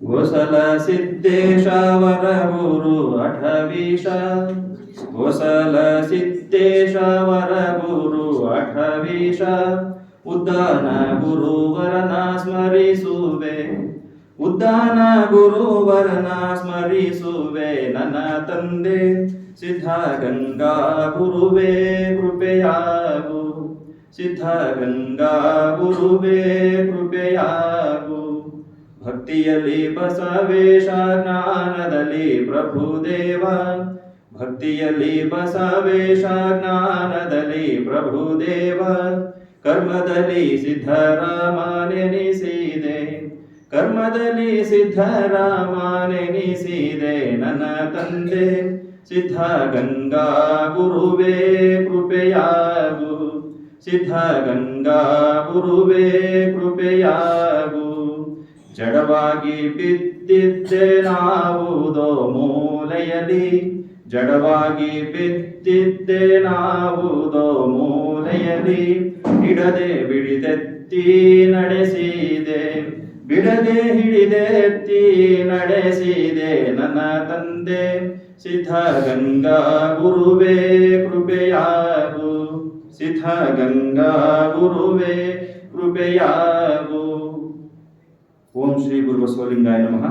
ಗೋಸಲ ಸಿದ್ದೇಶವರ ಗುರು ಅಠವೀಶ ಗೋಸಲ ಸಿದ್ದೇಶವರ ಗುರು ಅಠವೀಶ ಉದ್ದಾನ ಗುರುವರನ ಸ್ಮರಿಸುವೆ ಉದ್ದಾನ ಗುರುವರನ ಸ್ಮರಿಸುವೆ ನನ್ನ ತಂದೆ ಸಿದ್ಧಗಂಗಾ ಗುರುವೇ ಕೃಪೆಯಾಗು ಸಿದ್ಧಗಂಗಾ ಗುರುವೇ ಕೃಪೆಯಾಗು ಭಕ್ತಿಯಲ್ಲಿ ಬಸವೇಶ ಜ್ಞಾನದಲ್ಲಿ ಪ್ರಭುದೇವ ಭಕ್ತಿಯಲ್ಲಿ ಬಸವೇಶ ಜ್ಞಾನದಲ್ಲಿ ಪ್ರಭುದೇವ ಕರ್ಮದಲ್ಲಿ ಸಿದ್ಧರಾಮನೆನಿಸಿದೆ ಕರ್ಮದಲ್ಲಿ ಸಿದ್ಧರಾಮನೆನಿಸಿದೆ ನನ್ನ ತಂದೆ ಸಿದ್ಧಗಂಗಾ ಗುರುವೇ ಕೃಪೆಯಾಗು ಸಿದ್ಧಗಂಗಾ ಗುರುವೇ ಕೃಪೆಯಾಗು ಜಡವಾಗಿ ಬಿದ್ದಿದ್ದೆ ನಾವುದೋ ಮೂಲೆಯಲ್ಲಿ ಜಡವಾಗಿ ಬಿದ್ದಿದ್ದೆ ನಾವುದೋ ಮೂಲೆಯಲ್ಲಿ ಹಿಡದೆ ಬಿಡಿದೆತ್ತಿ ನಡೆಸಿದೆ ಬಿಡದೆ ಹಿಡಿದೆತ್ತಿ ನಡೆಸಿದೆ ನನ್ನ ತಂದೆ ಸಿದ್ಧಗಂಗಾ ಗುರುವೇ ಕೃಪೆಯಾಗು ಸಿದ್ಧಗಂಗಾ ಗುರುವೇ ಕೃಪೆಯಾಗು. ಓಂ ಶ್ರೀ ಗುರು ಬಸವಲಿಂಗಾಯ ನಮಃ.